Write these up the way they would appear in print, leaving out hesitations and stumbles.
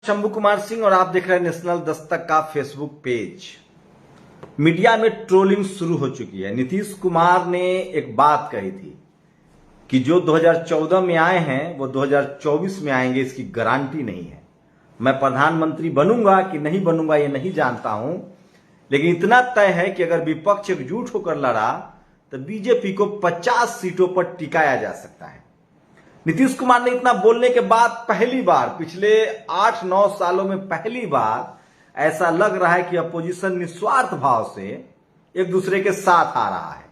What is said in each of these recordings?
शंभू कुमार सिंह और आप देख रहे हैं नेशनल दस्तक का फेसबुक पेज। मीडिया में ट्रोलिंग शुरू हो चुकी है। नीतीश कुमार ने एक बात कही थी कि जो 2014 में आए हैं वो 2024 में आएंगे, इसकी गारंटी नहीं है। मैं प्रधानमंत्री बनूंगा कि नहीं बनूंगा ये नहीं जानता हूं, लेकिन इतना तय है कि अगर विपक्ष एकजुट होकर लड़ा तो बीजेपी को 50 सीटों पर टिकाया जा सकता है। नीतीश कुमार ने इतना बोलने के बाद पहली बार पिछले 8-9 सालों में पहली बार ऐसा लग रहा है कि अपोजिशन निस्वार्थ भाव से एक दूसरे के साथ आ रहा है,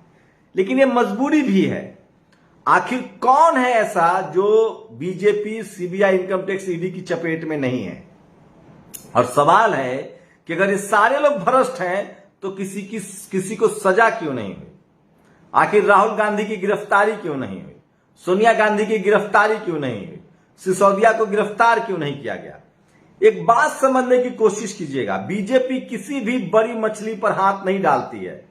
लेकिन ये मजबूरी भी है। आखिर कौन है ऐसा जो BJP, CBI, income tax, ED की चपेट में नहीं है? और सवाल है कि अगर ये सारे लोग भ्रष्ट हैं तो किसी को सजा क्यों नहीं हुई? आखिर राहुल गांधी की गिरफ्तारी क्यों नहीं हुई? सोनिया गांधी की गिरफ्तारी क्यों नहीं हुई? सिसोदिया को गिरफ्तार क्यों नहीं किया गया? एक बात समझने की कोशिश कीजिएगा, बीजेपी किसी भी बड़ी मछली पर हाथ नहीं डालती है।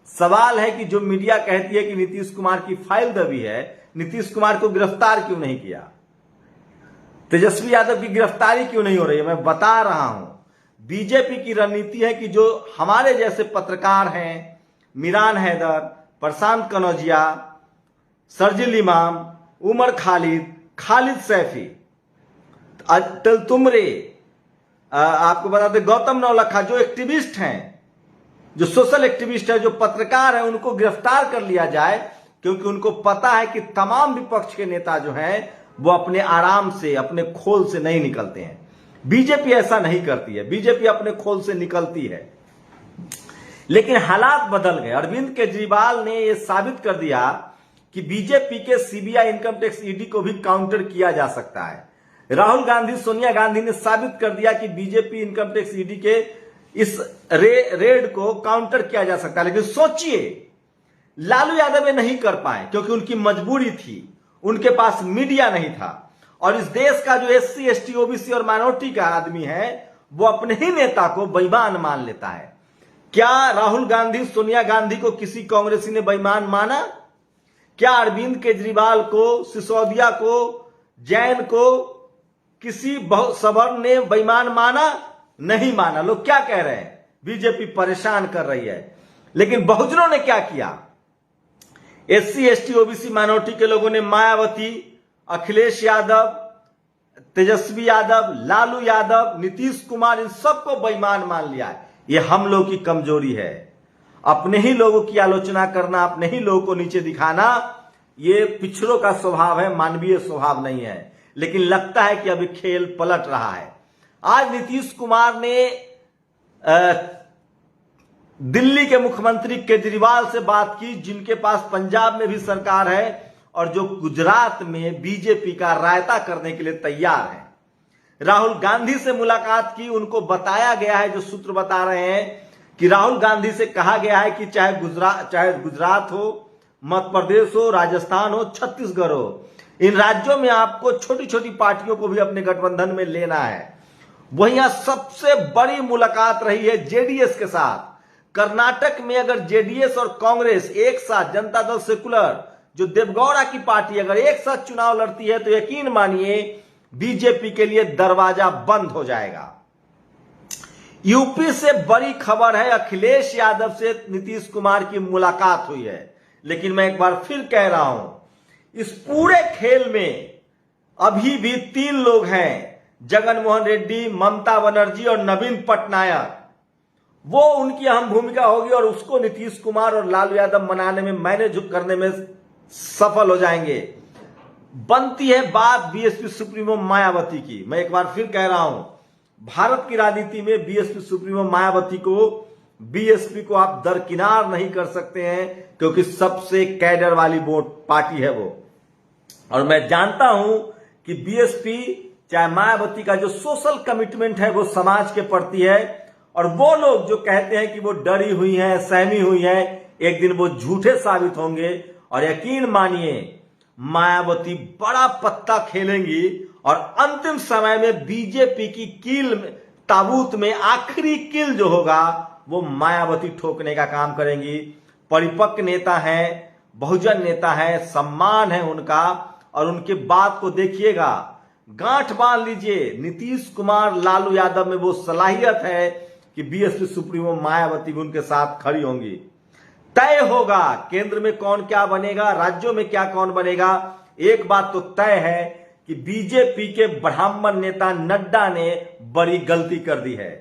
सवाल है कि जो मीडिया कहती है कि नीतीश कुमार की फाइल दबी है, नीतीश कुमार को गिरफ्तार क्यों नहीं किया? तेजस्वी यादव की गिरफ्तारी क्यों नहीं हो रही है? मैं बता रहा हूं, बीजेपी की रणनीति है कि जो हमारे जैसे पत्रकार हैं, मिरान हैदर, प्रशांत कनौजिया, सरजिल इमाम, उमर खालिद, खालिद सैफी, अटल तुमरे, आपको बता दें गौतम नौलखा, जो एक्टिविस्ट हैं, जो सोशल एक्टिविस्ट है, जो पत्रकार है, उनको गिरफ्तार कर लिया जाए, क्योंकि उनको पता है कि तमाम विपक्ष के नेता जो हैं वो अपने आराम से, अपने खोल से नहीं निकलते हैं। बीजेपी ऐसा नहीं करती है, बीजेपी अपने खोल से निकलती है। लेकिन हालात बदल गए। अरविंद केजरीवाल ने यह साबित कर दिया कि बीजेपी के सीबीआई, इनकम टैक्स, ईडी को भी काउंटर किया जा सकता है। राहुल गांधी, सोनिया गांधी ने साबित कर दिया कि बीजेपी, इनकम टैक्स, ईडी के इस रेड को काउंटर किया जा सकता है। लेकिन सोचिए, लालू यादव ये नहीं कर पाए क्योंकि उनकी मजबूरी थी, उनके पास मीडिया नहीं था। और इस देश का जो एससी, एसटी, ओबीसी और माइनॉरिटी का आदमी है वो अपने ही नेता को बेईमान मान लेता है। क्या राहुल गांधी, सोनिया गांधी को किसी कांग्रेसी ने बेईमान माना? क्या अरविंद केजरीवाल को, सिसोदिया को, जैन को किसी सवर्ण ने बेईमान माना? नहीं माना। लोग क्या कह रहे हैं? बीजेपी परेशान कर रही है। लेकिन बहुजनों ने क्या किया? एससी, एसटी, ओबीसी, माइनॉरिटी के लोगों ने मायावती, अखिलेश यादव, तेजस्वी यादव, लालू यादव, नीतीश कुमार, इन सबको बेईमान मान लिया है। ये हम लोग की कमजोरी है। अपने ही लोगों की आलोचना करना, अपने ही लोगों को नीचे दिखाना, ये पिछड़ों का स्वभाव है, मानवीय स्वभाव नहीं है। लेकिन लगता है कि अभी खेल पलट रहा है। आज नीतीश कुमार ने दिल्ली के मुख्यमंत्री केजरीवाल से बात की, जिनके पास पंजाब में भी सरकार है और जो गुजरात में बीजेपी का रायता करने के लिए तैयार है। राहुल गांधी से मुलाकात की, उनको बताया गया है, जो सूत्र बता रहे हैं कि राहुल गांधी से कहा गया है कि चाहे गुजरात हो, मध्य प्रदेश हो, राजस्थान हो, छत्तीसगढ़ हो, इन राज्यों में आपको छोटी छोटी पार्टियों को भी अपने गठबंधन में लेना है। वहीं यहां सबसे बड़ी मुलाकात रही है जेडीएस के साथ। कर्नाटक में अगर जेडीएस और कांग्रेस एक साथ, जनता दल सेकुलर, जो देवगौड़ा की पार्टी, अगर एक साथ चुनाव लड़ती है तो यकीन मानिए बीजेपी के लिए दरवाजा बंद हो जाएगा। यूपी से बड़ी खबर है, अखिलेश यादव से नीतीश कुमार की मुलाकात हुई है। लेकिन मैं एक बार फिर कह रहा हूं, इस पूरे खेल में अभी भी 3 लोग हैं, जगन मोहन रेड्डी, ममता बनर्जी और नवीन पटनायक। वो उनकी अहम भूमिका होगी और उसको नीतीश कुमार और लालू यादव मनाने में, मैनेज करने में सफल हो जाएंगे। बनती है बात बीएसपी सुप्रीमो मायावती की। मैं एक बार फिर कह रहा हूं, भारत की राजनीति में बीएसपी सुप्रीमो मायावती को, बीएसपी को आप दरकिनार नहीं कर सकते हैं, क्योंकि सबसे कैडर वाली वोट पार्टी है वो। और मैं जानता हूं कि बीएसपी, चाहे मायावती का जो सोशल कमिटमेंट है वो समाज के प्रति है। और वो लोग जो कहते हैं कि वो डरी हुई हैं, सहमी हुई हैं, एक दिन वो झूठे साबित होंगे। और यकीन मानिए मायावती बड़ा पत्ता खेलेंगी और अंतिम समय में बीजेपी की कील, ताबूत में आखिरी कील जो होगा वो मायावती ठोकने का काम करेंगी। परिपक्व नेता हैं, बहुजन नेता हैं, सम्मान है उनका। और उनकी बात को देखिएगा, गांठ बांध लीजिए, नीतीश कुमार लालू यादव में वो सलाहियत है कि बीएसपी सुप्रीमो मायावती भी उनके साथ खड़ी होंगी। तय होगा केंद्र में कौन क्या बनेगा, राज्यों में क्या कौन बनेगा। एक बात तो तय है कि बीजेपी के ब्राह्मण नेता नड्डा ने बड़ी गलती कर दी है।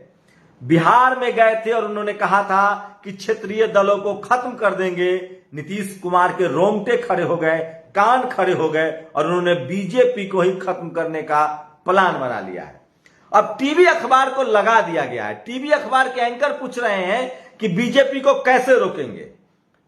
बिहार में गए थे और उन्होंने कहा था कि क्षेत्रीय दलों को खत्म कर देंगे। नीतीश कुमार के रोंगटे खड़े हो गए, कान खड़े हो गए और उन्होंने बीजेपी को ही खत्म करने का प्लान बना लिया है। अब टीवी अखबार को लगा दिया गया है। टीवी अखबार के एंकर पूछ रहे हैं कि बीजेपी को कैसे रोकेंगे।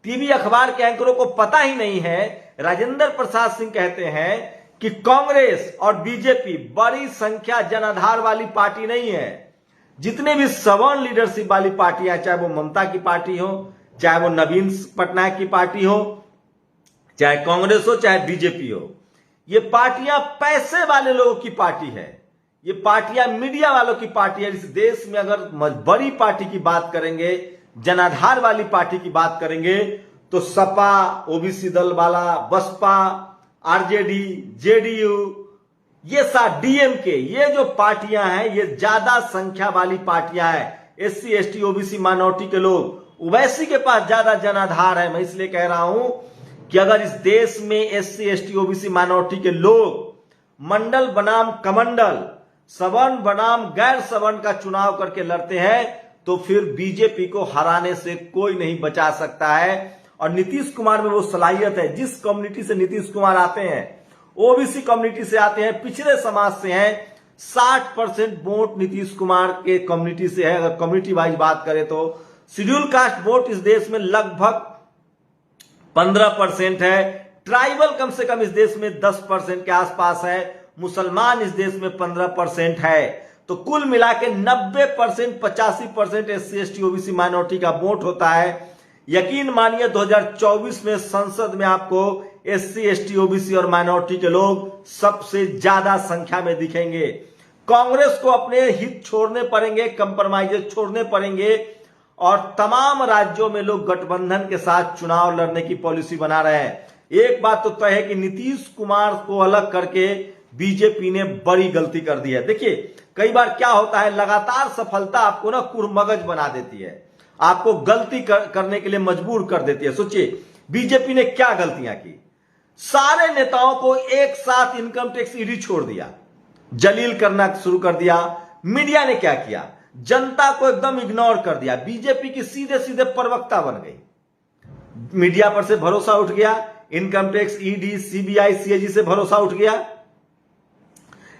टीवी अखबार के एंकरों को पता ही नहीं है। राजेंद्र प्रसाद सिंह कहते हैं कि कांग्रेस और बीजेपी बड़ी संख्या जनाधार वाली पार्टी नहीं है। जितने भी सवर्ण लीडरशिप वाली पार्टियां, चाहे वो ममता की पार्टी हो, चाहे वो नवीन पटनायक की पार्टी हो, चाहे कांग्रेस हो, चाहे बीजेपी हो, ये पार्टियां पैसे वाले लोगों की पार्टी है। ये पार्टियां मीडिया वालों की पार्टी है। इस देश में अगर बड़ी पार्टी की बात करेंगे, जनाधार वाली पार्टी की बात करेंगे, तो सपा, ओबीसी दल वाला, बसपा, आरजेडी, जेडीयू, ये डीएमके, ये जो पार्टियां हैं ये ज्यादा संख्या वाली पार्टियां हैं। एससी, एसटी, ओबीसी माइनॉरिटी के लोग, ओवैसी के पास ज्यादा जनाधार है। मैं इसलिए कह रहा हूं कि अगर इस देश में एससी, एसटी, ओबीसी माइनॉरिटी के लोग मंडल बनाम कमंडल, सवर्ण बनाम गैर सवर्ण का चुनाव करके लड़ते हैं तो फिर बीजेपी को हराने से कोई नहीं बचा सकता है। और नीतीश कुमार में वो सलाहियत है। जिस कम्युनिटी से नीतीश कुमार आते हैं, ओबीसी कम्युनिटी से आते हैं, पिछड़े समाज से हैं, 60% वोट नीतीश कुमार के कम्युनिटी से है। अगर कम्युनिटी वाइज बात करें तो शेड्यूल कास्ट वोट इस देश में लगभग 15% है। ट्राइबल कम से कम इस देश में 10% के आसपास है। मुसलमान इस देश में 15% है। तो कुल मिला के 90%, 85% एससी, एसटी, ओबीसी माइनॉरिटी का वोट होता है। यकीन मानिए 2024 में संसद में आपको एससी, एसटी, ओबीसी और माइनॉरिटी के लोग सबसे ज्यादा संख्या में दिखेंगे। कांग्रेस को अपने हित छोड़ने पड़ेंगे, कंप्रोमाइज छोड़ने पड़ेंगे और तमाम राज्यों में लोग गठबंधन के साथ चुनाव लड़ने की पॉलिसी बना रहे हैं। एक बात तो तय है कि नीतीश कुमार को अलग करके बीजेपी ने बड़ी गलती कर दी है। देखिए, कई बार क्या होता है, लगातार सफलता आपको ना कुरमगज बना देती है, आपको गलती करने के लिए मजबूर कर देती है। सोचिए बीजेपी ने क्या गलतियां की। सारे नेताओं को एक साथ इनकम टैक्स ईडी छोड़ दिया, जलील करना शुरू कर दिया। मीडिया ने क्या किया, जनता को एकदम इग्नोर कर दिया। बीजेपी की सीधे सीधे प्रवक्ता बन गई। मीडिया पर से भरोसा उठ गया, income tax, ED, CBI, CAG से भरोसा उठ गया।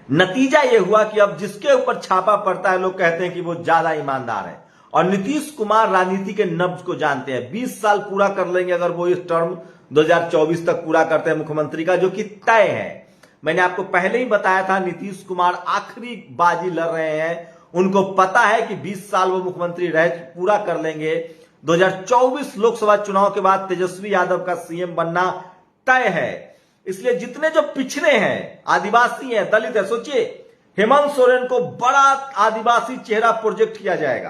नतीजा यह हुआ कि अब जिसके ऊपर छापा पड़ता है लोग कहते हैं कि वो ज्यादा ईमानदार है। और नीतीश कुमार राजनीति के नब्ज को जानते हैं। 20 साल पूरा कर लेंगे अगर वो इस टर्म 2024 तक पूरा करते हैं मुख्यमंत्री का, जो कि तय है। मैंने आपको पहले ही बताया था नीतीश कुमार आखिरी बाजी लड़ रहे हैं। उनको पता है कि 20 साल वो मुख्यमंत्री रह पूरा कर लेंगे। 2024 लोकसभा चुनाव के बाद तेजस्वी यादव का सीएम बनना तय है। इसलिए जितने जो पिछड़े हैं, आदिवासी हैं, दलित है, सोचिए हेमंत सोरेन को बड़ा आदिवासी चेहरा प्रोजेक्ट किया जाएगा।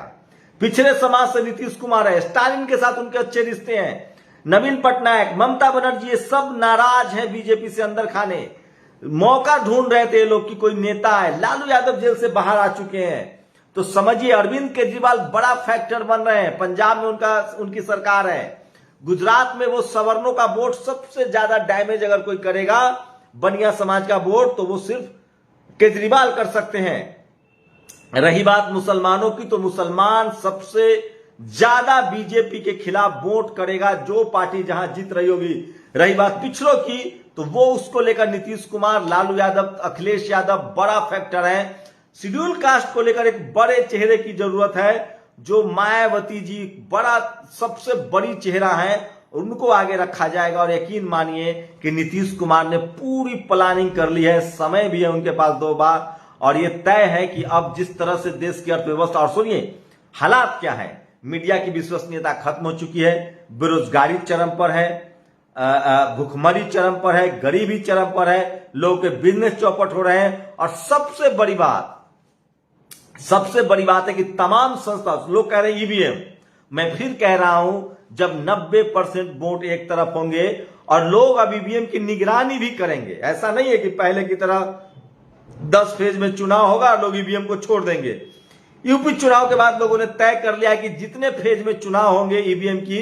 पिछड़े समाज से नीतीश कुमार है, स्टालिन के साथ उनके अच्छे रिश्ते हैं, नवीन पटनायक, ममता बनर्जी, ये सब नाराज हैं बीजेपी से अंदर खाने। मौका ढूंढ रहे थे लोग कि कोई नेता है। लालू यादव जेल से बाहर आ चुके हैं, तो समझिए अरविंद केजरीवाल बड़ा फैक्टर बन रहे हैं। पंजाब में उनकी सरकार है। गुजरात में वो सवर्णों का वोट सबसे ज्यादा डैमेज अगर कोई करेगा, बनिया समाज का वोट, तो वो सिर्फ केजरीवाल कर सकते हैं। रही बात मुसलमानों की, तो मुसलमान सबसे ज्यादा बीजेपी के खिलाफ वोट करेगा जो पार्टी जहां जीत रही होगी। रही बात पिछड़ों की, तो वो उसको लेकर नीतीश कुमार, लालू यादव, अखिलेश यादव बड़ा फैक्टर है। शेड्यूल कास्ट को लेकर एक बड़े चेहरे की जरूरत है, जो मायावती जी बड़ा सबसे बड़ी चेहरा है, उनको आगे रखा जाएगा। और यकीन मानिए कि नीतीश कुमार ने पूरी प्लानिंग कर ली है, समय भी है उनके पास 2 बार। और ये तय है कि अब जिस तरह से देश की अर्थव्यवस्था, और सुनिए हालात क्या है, मीडिया की विश्वसनीयता खत्म हो चुकी है, बेरोजगारी चरम पर है, भुखमरी चरम पर है, गरीबी चरम पर है, लोगों के बिजनेस चौपट हो रहे हैं। और सबसे बड़ी बात है कि तमाम संस्था, लोग कह रहे हैं ईवीएम, मैं फिर कह रहा हूं, जब 90% वोट एक तरफ होंगे और लोग अब ईवीएम की निगरानी भी करेंगे। ऐसा नहीं है कि पहले की तरह 10 फेज में चुनाव होगा, लोग ईवीएम को छोड़ देंगे। यूपी चुनाव के बाद लोगों ने तय कर लिया कि जितने फेज में चुनाव होंगे ईवीएम की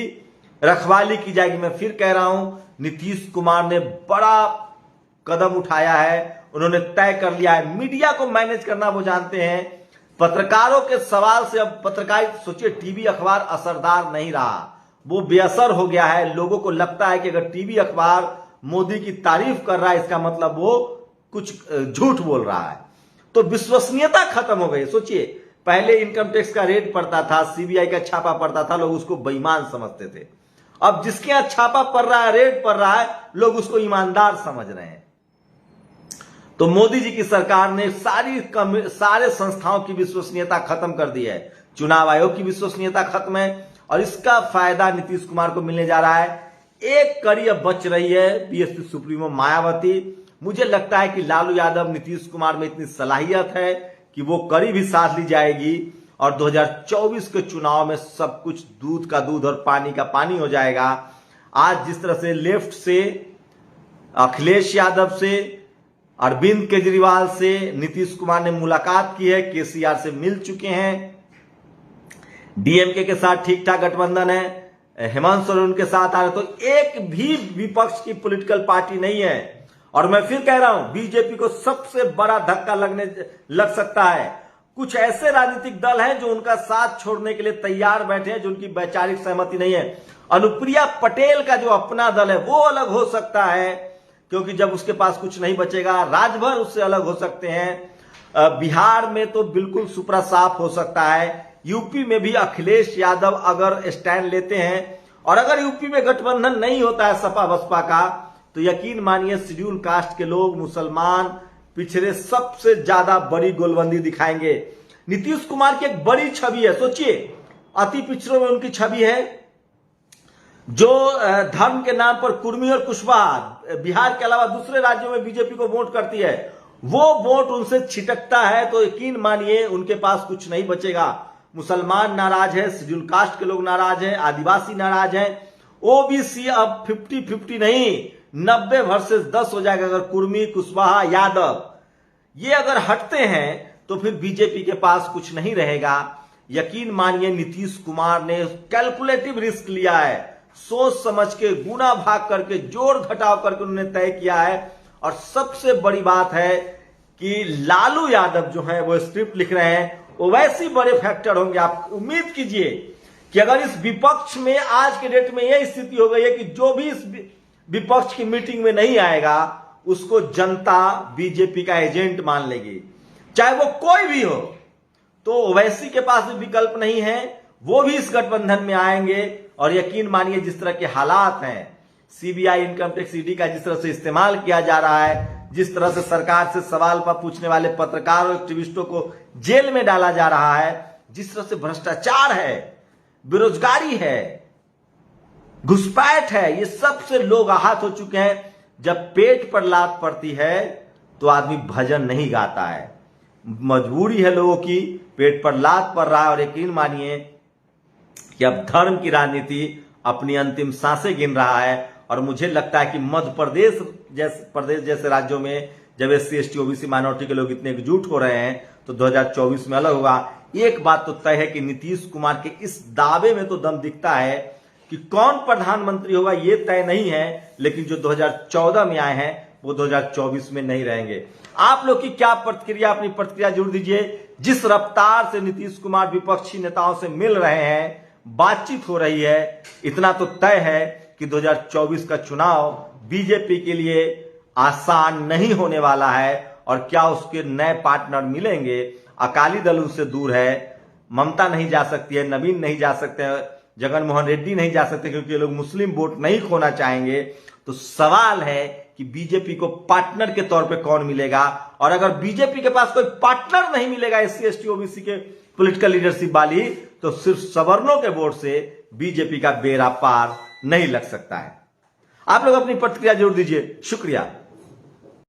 रखवाली की जाएगी। मैं फिर कह रहा हूं, नीतीश कुमार ने बड़ा कदम उठाया है, उन्होंने तय कर लिया है। मीडिया को मैनेज करना वो जानते हैं। पत्रकारों के सवाल से अब पत्रकारिता, सोचिए टीवी अखबार असरदार नहीं रहा, वो बेअसर हो गया है। लोगों को लगता है कि अगर टीवी अखबार मोदी की तारीफ कर रहा है इसका मतलब वो कुछ झूठ बोल रहा है, तो विश्वसनीयता खत्म हो गई। सोचिए पहले इनकम टैक्स का रेड पड़ता था, सीबीआई का छापा पड़ता था, लोग उसको बेईमान समझते थे। अब जिसके यहां छापा पड़ रहा है, रेड पड़ रहा है, लोग उसको ईमानदार समझ रहे हैं। तो मोदी जी की सरकार ने सारे संस्थाओं की विश्वसनीयता खत्म कर दी है। चुनाव आयोग की विश्वसनीयता खत्म है और इसका फायदा नीतीश कुमार को मिलने जा रहा है। एक कड़ी अब बच रही है, बीएसपी सुप्रीमो मायावती। मुझे लगता है कि लालू यादव, नीतीश कुमार में इतनी सलाहियत है कि वो कड़ी भी साथ ली जाएगी और 2024 के चुनाव में सब कुछ दूध का दूध और पानी का पानी हो जाएगा। आज जिस तरह से लेफ्ट से अखिलेश यादव से, अरविंद केजरीवाल से नीतीश कुमार ने मुलाकात की है, केसीआर से मिल चुके हैं, डीएमके के साथ ठीक ठाक गठबंधन है, हेमंत सोरेन के साथ आ रहे, तो एक भी विपक्ष की पॉलिटिकल पार्टी नहीं है। और मैं फिर कह रहा हूं, बीजेपी को सबसे बड़ा धक्का लग सकता है। कुछ ऐसे राजनीतिक दल हैं जो उनका साथ छोड़ने के लिए तैयार बैठे हैं, जो उनकी वैचारिक सहमति नहीं है। अनुप्रिया पटेल का जो अपना दल है वो अलग हो सकता है, क्योंकि जब उसके पास कुछ नहीं बचेगा, राजभर उससे अलग हो सकते हैं। बिहार में तो बिल्कुल सुपरा साफ हो सकता है। यूपी में भी अखिलेश यादव अगर स्टैंड लेते हैं और अगर यूपी में गठबंधन नहीं होता है सपा बसपा का, तो यकीन मानिए शेड्यूल कास्ट के लोग, मुसलमान, पिछड़े सबसे ज्यादा बड़ी गोलबंदी दिखाएंगे। नीतीश कुमार की एक बड़ी छवि है, सोचिए अति पिछड़ों में उनकी छवि है। जो धर्म के नाम पर कुर्मी और कुशवाहा बिहार के अलावा दूसरे राज्यों में बीजेपी को वोट करती है, वो वोट उनसे छिटकता है, तो यकीन मानिए उनके पास कुछ नहीं बचेगा। मुसलमान नाराज है, शेड्यूल कास्ट के लोग नाराज हैं, आदिवासी नाराज हैं, ओबीसी अब 50-50 नहीं 90 वर्सेस 10 हो जाएगा। अगर कुर्मी, कुशवाहा, यादव ये अगर हटते हैं तो फिर बीजेपी के पास कुछ नहीं रहेगा। यकीन मानिए नीतीश कुमार ने कैलकुलेटिव रिस्क लिया है, सोच समझ के, गुना भाग करके, जोड़ घटाव करके उन्होंने तय किया है। और सबसे बड़ी बात है कि लालू यादव जो है वो स्क्रिप्ट लिख रहे हैं, वो वैसे बड़े फैक्टर होंगे। आप उम्मीद कीजिए कि अगर इस विपक्ष में आज के डेट में यह स्थिति हो गई है कि जो भी इस विपक्ष की मीटिंग में नहीं आएगा उसको जनता बीजेपी का एजेंट मान लेगी, चाहे वो कोई भी हो। तो ओवैसी के पास भी विकल्प नहीं है, वो भी इस गठबंधन में आएंगे। और यकीन मानिए जिस तरह के हालात हैं, सीबीआई, इनकम टैक्स, ईडी का जिस तरह से इस्तेमाल किया जा रहा है, जिस तरह से सरकार से सवाल पर पूछने वाले पत्रकारों, एक्टिविस्टों को जेल में डाला जा रहा है, जिस तरह से भ्रष्टाचार है, बेरोजगारी है, घुसपैठ है, ये सबसे लोग आहत हो चुके हैं। जब पेट पर लात पड़ती है तो आदमी भजन नहीं गाता है, मजबूरी है लोगों की, पेट पर लात पड़ रहा है। और यकीन मानिए कि अब धर्म की राजनीति अपनी अंतिम सांसें गिन रहा है। और मुझे लगता है कि मध्य प्रदेश जैसे राज्यों में जब SC ST OBC माइनॉरिटी के लोग इतने एकजुट हो रहे हैं तो 2024 में अलग होगा। एक बात तो तय है कि नीतीश कुमार के इस दावे में तो दम दिखता है कि कौन प्रधानमंत्री होगा ये तय नहीं है, लेकिन जो 2014 में आए हैं वो 2024 में नहीं रहेंगे। आप लोग की क्या प्रतिक्रिया, अपनी प्रतिक्रिया जरूर दीजिए। जिस रफ्तार से नीतीश कुमार विपक्षी नेताओं से मिल रहे हैं, बातचीत हो रही है, इतना तो तय है कि 2024 का चुनाव बीजेपी के लिए आसान नहीं होने वाला है। और क्या उसके नए पार्टनर मिलेंगे? अकाली दल उससे दूर है, ममता नहीं जा सकती है, नवीन नहीं जा सकते हैं, जगन मोहन रेड्डी नहीं जा सकते, क्योंकि ये लोग मुस्लिम वोट नहीं खोना चाहेंगे। तो सवाल है कि बीजेपी को पार्टनर के तौर पे कौन मिलेगा। और अगर बीजेपी के पास कोई पार्टनर नहीं मिलेगा SC ST OBC के पॉलिटिकल लीडरशिप वाली, तो सिर्फ सवर्णों के वोट से बीजेपी का बेड़ा पार नहीं लग सकता है। आप लोग अपनी प्रतिक्रिया जरूर दीजिए। शुक्रिया।